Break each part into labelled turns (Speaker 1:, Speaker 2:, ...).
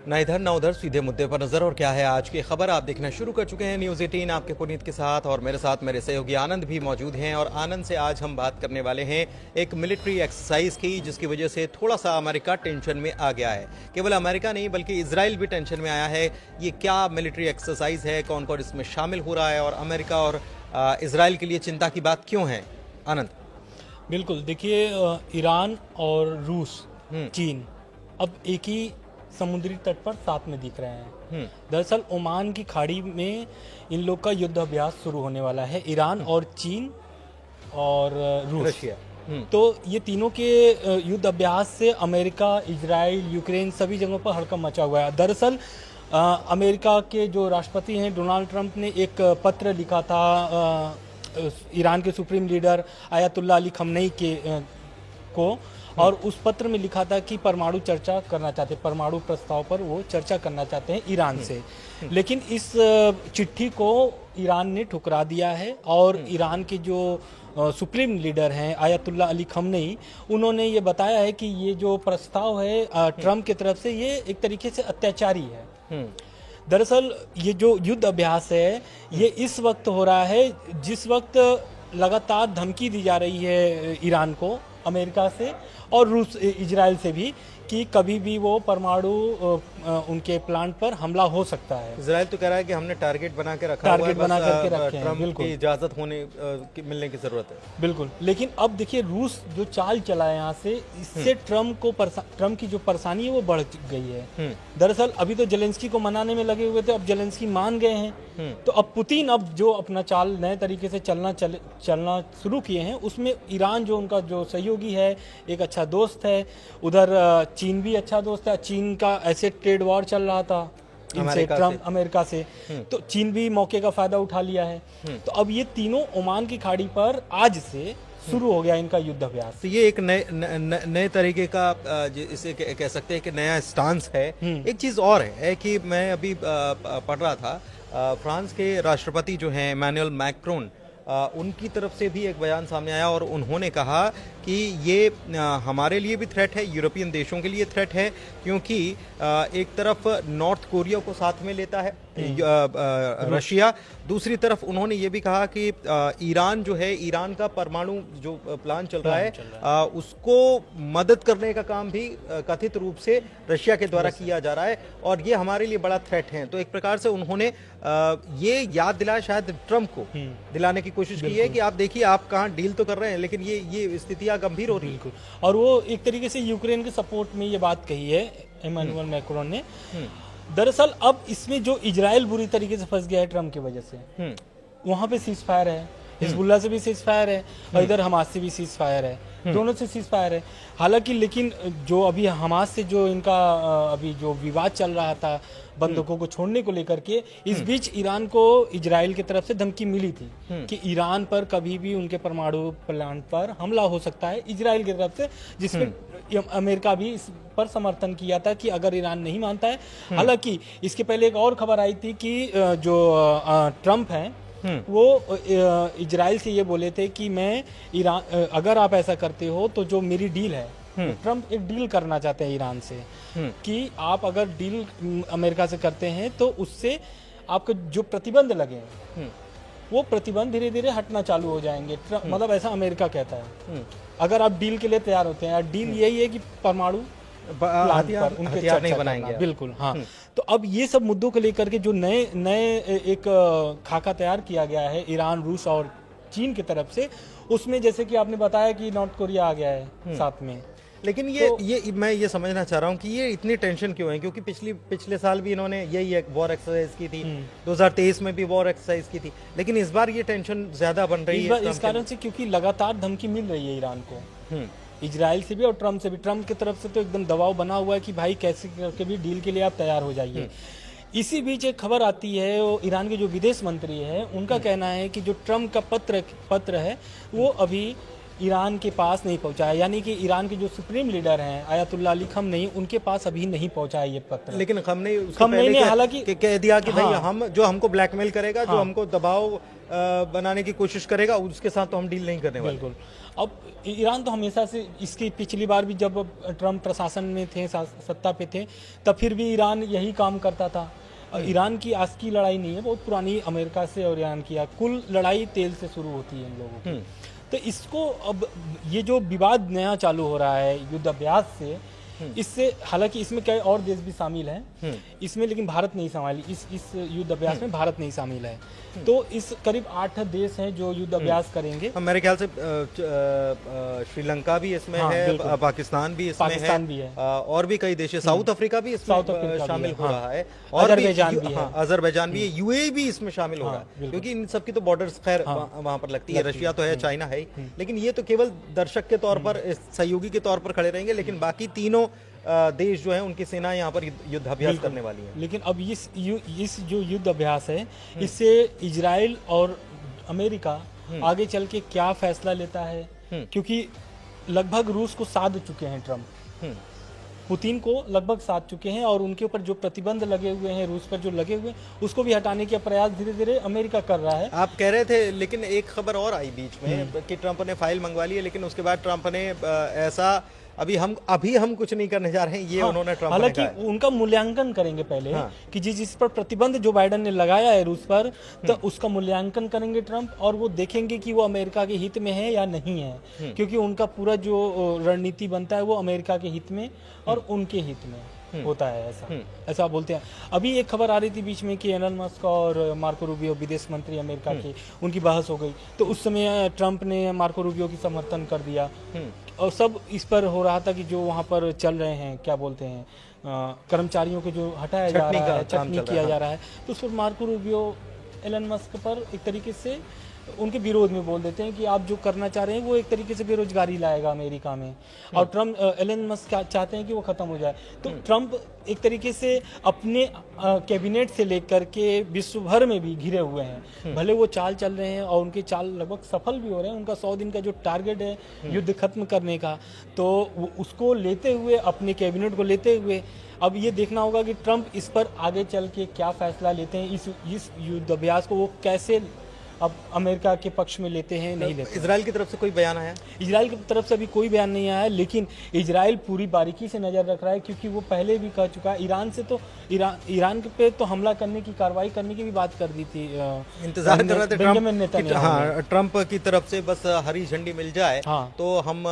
Speaker 1: ना इधर ना उधर, सीधे मुद्दे पर नजर। और क्या है आज की खबर, आप देखना शुरू कर चुके हैं न्यूज़ 18 आपके पुनीत के साथ, और मेरे साथ मेरे सहयोगी आनंद भी मौजूद हैं। और आनंद से आज हम बात करने वाले हैं एक मिलिट्री एक्सरसाइज की, जिसकी वजह से थोड़ा सा अमेरिका टेंशन में आ गया है। केवल अमेरिका नहीं बल्कि इजराइल भी टेंशन में आया है। ये क्या मिलिट्री एक्सरसाइज है, कौन कौन इसमें शामिल हो रहा है, और अमेरिका और इजराइल के लिए चिंता की बात क्यों है? आनंद।
Speaker 2: बिल्कुल, देखिए ईरान और रूस, चीन अब एक ही समुद्री तट पर साथ में दिख रहे हैं। दरअसल ओमान की खाड़ी में इन लोग का युद्ध अभ्यास शुरू होने वाला है, ईरान और चीन और रूस।
Speaker 1: रशिया।
Speaker 2: तो ये तीनों के युद्ध अभ्यास से अमेरिका, इजराइल, यूक्रेन सभी जगहों पर हड़कंप मचा हुआ है। दरअसल अमेरिका के जो राष्ट्रपति हैं डोनाल्ड ट्रंप ने एक पत्र लिखा था ईरान के supreme leader Ayatollah Ali Khamenei को, और उस पत्र में लिखा था कि परमाणु चर्चा करना चाहते हैं, परमाणु प्रस्ताव पर वो चर्चा करना चाहते हैं ईरान से। लेकिन इस चिट्ठी को ईरान ने ठुकरा दिया है, और ईरान के जो सुप्रीम लीडर हैं आयतुल्लाह अली खमनेई, उन्होंने ये बताया है कि ये जो प्रस्ताव है ट्रंप की तरफ से, ये एक तरीके से अत्याचारी है। दरअसल ये जो युद्ध अभ्यास है ये इस वक्त हो रहा है जिस वक्त लगातार धमकी दी जा रही है ईरान को अमेरिका से और रूस, इजराइल से भी, कि कभी भी वो परमाणु उनके प्लांट पर हमला हो सकता है।
Speaker 1: इजराइल तो कह रहा है कि हमने टारगेट बना के रखा
Speaker 2: टारगेट बना करके रखे हैं,
Speaker 1: ट्रंप
Speaker 2: बिल्कुल
Speaker 1: की इजाजत मिलने की जरूरत है।
Speaker 2: बिल्कुल, लेकिन अब देखिए रूस जो चाल चला है यहाँ से, इससे ट्रंप की जो परेशानी है वो बढ़ गई है। दरअसल अभी तो जेलेंस्की को मनाने में लगे हुए थे, अब जेलेंस्की मान गए हैं। तो अब पुतिन अब जो अपना चाल नए तरीके से चलना शुरू किए हैं, उसमें ईरान जो उनका जो सहयोगी है, एक अच्छा दोस्त है, उधर चीन भी अच्छा दोस्त है। चीन का ऐसे ट्रेड वॉर चल रहा था इनसे, ट्रम्प अमेरिका से, तो चीन भी मौके का फायदा उठा लिया है। तो अब ये तीनों ओमान की खाड़ी पर आज से शुरू हो गया इनका युद्ध अभ्यास।
Speaker 1: तो ये एक नए तरीके का इसे कह सकते हैं कि नया स्टांस है। एक चीज और है कि मैं अभी पढ़ रहा था, फ्रांस के राष्ट्रपति जो हैं इमैनुअल मैक्रोन, उनकी तरफ से भी एक बयान सामने आया, और उन्होंने कहा कि ये हमारे लिए भी थ्रेट है, यूरोपियन देशों के लिए थ्रेट है, क्योंकि एक तरफ नॉर्थ कोरिया को साथ में लेता है रशिया, दूसरी तरफ उन्होंने ये भी कहा कि ईरान जो है, ईरान का परमाणु जो प्लान चल रहा है उसको मदद करने का काम भी कथित रूप से रशिया के द्वारा किया जा रहा है, और ये हमारे लिए बड़ा थ्रेट है। तो एक प्रकार से उन्होंने ये याद दिलाया, शायद ट्रंप को दिलाने की कोशिश की है कि आप देखिए, आप कहाँ डील तो कर रहे हैं, लेकिन ये स्थितियां गंभीर हो रही है।
Speaker 2: और वो एक तरीके से यूक्रेन के सपोर्ट में ये बात कही है इमैनुअल मैक्रोन ने। दरअसल अब इसमें जो इजराइल बुरी तरीके से फंस गया है ट्रंप की वजह से, वहां पे सीज फायर है, हिजबुल्लाह से भी सीज फायर है, और इधर हमास से भी सीज फायर है, दोनों से सीज फायर है। हालांकि लेकिन जो अभी हमास से जो इनका अभी जो विवाद चल रहा था बंदूकों को छोड़ने को लेकर के, इस बीच ईरान को इजराइल की तरफ से धमकी मिली थी कि ईरान पर कभी भी उनके परमाणु प्लांट पर हमला हो सकता है इजराइल की तरफ से, जिसमें अमेरिका भी इस पर समर्थन किया था कि अगर ईरान नहीं मानता है। हालांकि इसके पहले एक और खबर आई थी कि जो ट्रंप हैं वो इजराइल से ये बोले थे कि मैं ईरान, अगर आप ऐसा करते हो तो जो मेरी डील है, ट्रंप एक डील करना चाहते हैं ईरान से, कि आप अगर डील अमेरिका से करते हैं तो उससे आपको जो प्रतिबंध लगे वो प्रतिबंध धीरे धीरे हटना चालू हो जाएंगे। मतलब ऐसा अमेरिका कहता है, अगर आप डील के लिए तैयार होते हैं। डील यही है कि परमाणु
Speaker 1: हथियार नहीं बनाएंगे।
Speaker 2: बिल्कुल, हाँ। तो अब ये सब मुद्दों को लेकर के जो नए एक खाका तैयार किया गया है ईरान, रूस और चीन की तरफ से, उसमें जैसे कि आपने बताया कि नॉर्थ कोरिया आ गया है साथ में।
Speaker 1: लेकिन मैं ये समझना चाह रहा हूँ कि ये इतनी टेंशन क्यों है, क्योंकि पिछले साल भी इन्होंने यही एक वॉर एक्सरसाइज की थी, 2023 में भी वॉर एक्सरसाइज की थी, लेकिन इस बार ये टेंशन ज्यादा बन रही है
Speaker 2: इस कारण से, क्योंकि लगातार धमकी मिल रही है ईरान को, इजराइल से भी और ट्रंप से भी। ट्रंप की तरफ से तो एकदम दबाव बना हुआ है कि भाई कैसे करके भी डील के लिए आप तैयार हो जाइए। इसी बीच एक खबर आती है, वो ईरान के जो विदेश मंत्री है उनका कहना है कि जो ट्रंप का पत्र है वो अभी ईरान के पास नहीं पहुंचा है, यानी कि ईरान के जो सुप्रीम लीडर हैं आयतुल्लाह अली खamenei उनके पास अभी नहीं पहुंचा है ये पत्र।
Speaker 1: लेकिन खamenei उसके
Speaker 2: खamenei
Speaker 1: पहले
Speaker 2: ने हालांकि
Speaker 1: कह दिया कि भाई
Speaker 2: हाँ,
Speaker 1: हम जो हमको ब्लैकमेल करेगा, जो हमको दबाव बनाने की कोशिश करेगा, उसके साथ तो हम डील नहीं करने वाले।
Speaker 2: बिल्कुल। अब ईरान तो हमेशा से, इसकी पिछली बार भी जब ट्रम्प प्रशासन में थे, सत्ता पे थे, तब फिर भी ईरान यही काम करता था। ईरान की आज की लड़ाई नहीं है, बहुत पुरानी अमेरिका से और ईरान की कुल लड़ाई तेल से शुरू होती है इन लोगों की। तो इसको अब ये जो विवाद नया चालू हो रहा है युद्ध अभ्यास से, इससे हालांकि इसमें कई और देश भी शामिल हैं इसमें, लेकिन भारत नहीं शामिल, इस युद्ध अभ्यास में भारत नहीं शामिल है। तो इस करीब 8 देश हैं जो युद्ध अभ्यास करेंगे।
Speaker 1: मेरे ख्याल से श्रीलंका भी इसमें है, पाकिस्तान भी इसमें है, और भी कई देश है, साउथ अफ्रीका भी इसमें शामिल हो रहा है, और
Speaker 2: अजरबैजान भी है,
Speaker 1: अजरबैजान भी है, यूएई भी इसमें शामिल हो रहा है, क्योंकि इन सबकी तो बॉर्डर्स खैर वहां पर लगती है। रशिया तो है, चाइना है, लेकिन ये तो केवल दर्शक के तौर पर, सहयोगी के तौर पर खड़े रहेंगे, लेकिन बाकी तीनों देश जो है उनकी सेना यहाँ पर युद्धाभ्यास करने वाली है।
Speaker 2: लेकिन अब इस जो युद्ध अभ्यास है, इससे इजराइल और अमेरिका आगे चल के क्या फैसला लेता है, क्योंकि लगभग रूस को साध चुके हैं ट्रम्प, पुतिन को लगभग साध चुके हैं, और उनके ऊपर जो प्रतिबंध लगे हुए हैं, रूस पर जो लगे हुए हैं, उसको भी हटाने का प्रयास धीरे धीरे अमेरिका कर रहा है।
Speaker 1: आप कह रहे थे, लेकिन एक खबर और आई बीच में कि ट्रम्प ने फाइल मंगवा ली है, लेकिन उसके बाद ट्रम्प ने ऐसा अभी हम कुछ नहीं करने जा रहे हैं, ये उन्होंने ट्रम्प ने कहा है।
Speaker 2: हालांकि उनका मूल्यांकन करेंगे पहले कि जिस पर प्रतिबंध जो बाइडेन ने लगाया है रूस पर, तो उसका मूल्यांकन करेंगे ट्रम्प, और वो देखेंगे कि वो अमेरिका के हित में है या नहीं है, क्योंकि उनका पूरा जो रणनीति बनता है वो अमेरिका के हित में और उनके हित में होता है, ऐसा बोलते हैं। अभी एक खबर आ रही थी बीच में कि एलन मस्क और मार्को रूबियो, विदेश मंत्री अमेरिका के, उनकी बहस हो गई, तो उस समय ट्रम्प ने मार्को रूबियो की समर्थन कर दिया, और सब इस पर हो रहा था कि जो वहाँ पर चल रहे हैं, क्या बोलते हैं, कर्मचारियों को जो हटाया जा रहा है, छटनी किया जा रहा है, तो उस पर मार्को रूबियो एलन मस्क पर एक तरीके से उनके विरोध में बोल देते हैं कि आप जो करना चाह रहे हैं वो एक तरीके से बेरोजगारी लाएगा अमेरिका में, और ट्रम्प, एलन मस्क चाहते हैं कि वो खत्म हो जाए। तो ट्रम्प एक तरीके से अपने कैबिनेट से लेकर के विश्व भर में भी घिरे हुए हैं, भले वो चाल चल रहे हैं और उनके चाल लगभग सफल भी हो रहे हैं। उनका 100 दिन का जो टारगेट है युद्ध खत्म करने का, तो उसको लेते हुए, अपने कैबिनेट को लेते हुए, अब ये देखना होगा कि ट्रम्प इस पर आगे चल के क्या फैसला लेते हैं, इस युद्ध अभ्यास को वो कैसे अब अमेरिका के पक्ष में लेते हैं, नहीं लेते।
Speaker 1: इजराइल की तरफ से कोई बयान आया?
Speaker 2: इजराइल की तरफ से अभी कोई बयान नहीं आया है, लेकिन इजराइल पूरी बारीकी से नजर रख रहा है, क्योंकि वो पहले भी कह चुका है, ईरान से तो ईरान पे तो हमला करने की, कार्रवाई करने की भी बात कर दी थी।
Speaker 1: इंतजार कर रहे थे ट्रम्प की तरफ से बस हरी झंडी मिल जाए तो हम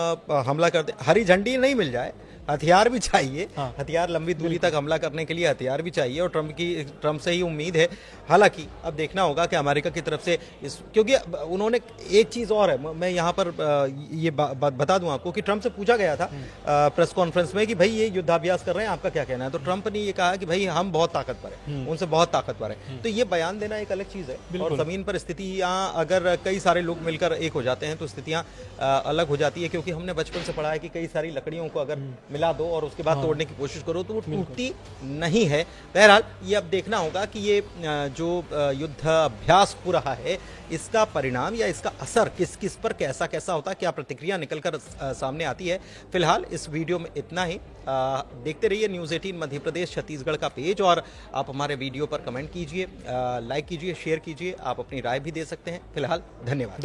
Speaker 1: हमला कर दे। हरी झंडी नहीं मिल जाए, हथियार भी चाहिए, हथियार, लंबी दूरी तक हमला करने के लिए हथियार भी चाहिए, और ट्रम्प से ही उम्मीद है। हालांकि अब देखना होगा कि अमेरिका की तरफ से क्योंकि उन्होंने एक चीज और है, मैं यहाँ पर ये बता दूं आपको कि ट्रम्प से पूछा गया था प्रेस कॉन्फ्रेंस में कि भाई ये युद्धाभ्यास कर रहे हैं, आपका क्या कहना है, तो ट्रम्प ने ये कहा कि भाई हम बहुत ताकतवर हैं, उनसे बहुत ताकतवर है। तो ये बयान देना एक अलग चीज है, और जमीन पर स्थितियां अगर कई सारे लोग मिलकर एक हो जाते हैं तो स्थितियां अलग हो जाती है, क्योंकि हमने बचपन से पढ़ा है कि कई सारी लकड़ियों को अगर मिला दो और उसके बाद तोड़ने की कोशिश करो तो वो टूटती नहीं है। बहरहाल ये अब देखना होगा कि ये जो युद्ध अभ्यास हो रहा है, इसका परिणाम या इसका असर किस किस पर कैसा कैसा होता है, क्या प्रतिक्रिया निकलकर सामने आती है। फिलहाल इस वीडियो में इतना ही। देखते रहिए न्यूज़ 18 मध्य प्रदेश छत्तीसगढ़ का पेज, और आप हमारे वीडियो पर कमेंट कीजिए, लाइक कीजिए, शेयर कीजिए, आप अपनी राय भी दे सकते हैं। फिलहाल धन्यवाद।